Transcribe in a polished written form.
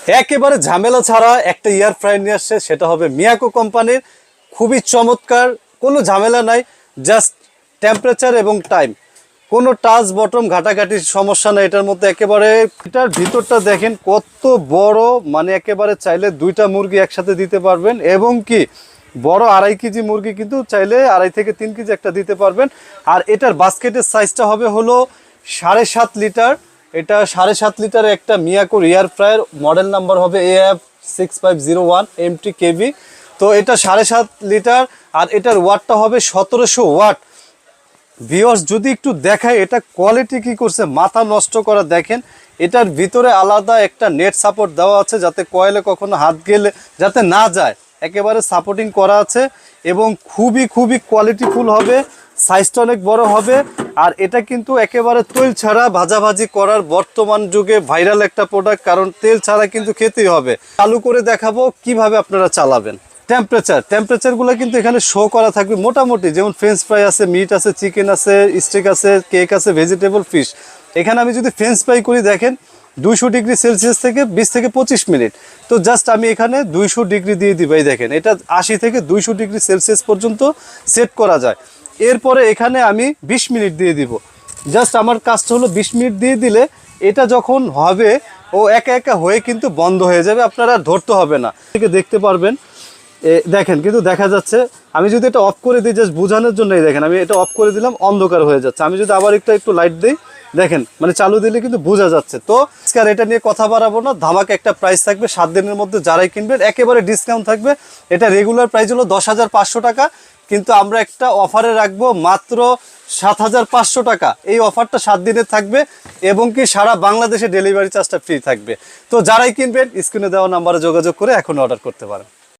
একেবারে ঝামেলা ছাড়া একটা এয়ার ফ্রায়ার নিয়ে আসছে, সেটা হবে মিয়াকো কোম্পানির। খুবই চমৎকার, কোনো ঝামেলা নাই, জাস্ট টেম্পারেচার এবং টাইম, কোনো টাচ বটম ঘাটাঘাটির সমস্যা নাই এটার মধ্যে। একেবারে এটার ভিতরটা দেখেন কত বড়, মানে একেবারে চাইলে 2টা মুরগি একসাথে দিতে পারবেন, এবং কি বড় 2.5 কেজি মুরগি কিন্তু চাইলে 2.5 থেকে 3 কেজি একটা দিতে পারবেন। আর এটার বাস্কেটের সাইজটা হবে হলো 7.5 লিটার। এটা 7.5 লিটারের একটা মিয়াকোর এয়ার ফ্রায়ার, মডেল নাম্বার হবে AF6501 MTKB। তো এটা 7.5 লিটার, আর এটার ওয়াটটা হবে 1700 ওয়াট। ভিউয়ার্স যদি একটু দেখায় এটা কোয়ালিটি কি করছে, মাথা নষ্ট করা। দেখেন এটার ভিতরে আলাদা একটা নেট সাপোর্ট দেওয়া আছে, যাতে কয়েলে কখনো হাত গেলে যাতে না যায়, একেবারে সাপোর্টিং করা আছে, এবং খুবই কোয়ালিটিফুল হবে। সাইজটা অনেক বড় হবে। আর এটা কিন্তু একেবারে তেল ছাড়া ভাজাভাজি করার বর্তমান যুগে ভাইরাল একটা প্রোডাক্ট, কারণ তেল ছাড়া কিন্তু খেতেই হবে। চালু করে দেখাবো কিভাবে আপনারা চালাবেন। টেম্পারেচারগুলো কিন্তু এখানে শো করা থাকবে মোটামুটি, যেমন ফ্রেঞ্চ ফ্রাই আছে, মিট আছে, চিকেন আছে, স্টেক আছে, কেক আছে, ভেজিটেবল, ফিশ। এখানে আমি যদি ফ্রেঞ্চ ফ্রাই করি দেখেন 200 ডিগ্রি সেলসিয়াস থেকে 20 থেকে 25 মিনিট। তো জাস্ট আমি এখানে 200 ডিগ্রি দিয়ে দিব। এই দেখেন এটা 80 থেকে 200 ডিগ্রি সেলসিয়াস পর্যন্ত সেট করা যায়। এরপরে এখানে আমি 20 মিনিট দিয়ে দিব। জাস্ট আমার কাজটা হলো 20 মিনিট দিয়ে দিলে এটা যখন হবে ও একা একা হয়ে কিন্তু বন্ধ হয়ে যাবে, আপনারা ধরতে হবে না, দেখতে পারবেন। দেখেন কিন্তু দেখা যাচ্ছে, আমি যদি এটা অফ করে দিই জাস্ট বোঝানোর জন্য, দেখেন আমি এটা অফ করে দিলাম, অন্ধকার হয়ে যাচ্ছে। আমি যদি আবার একটু লাইট দিই, দেখেন মানে চালু দিলে কিন্তু বোঝা যাচ্ছে। তো আজকে এটা নিয়ে কথা বাড়াবো না, ধামাকা একটা প্রাইস থাকবে 7 দিনের মধ্যে, যারাই কিনবেন একেবারে ডিসকাউন্ট থাকবে। এটা রেগুলার প্রাইস হলো 10,500 টাকা, কিন্তু আমরা একটা অফারে রাখবো মাত্র 7,500 টাকা। এই অফারটা 7 দিনের থাকবে, এবং কি সারা বাংলাদেশে ডেলিভারি চার্জটা ফ্রি থাকবে। তো যারাই কিনবেন স্ক্রিনে দেওয়া নাম্বারে যোগাযোগ করে এখন অর্ডার করতে পারেন।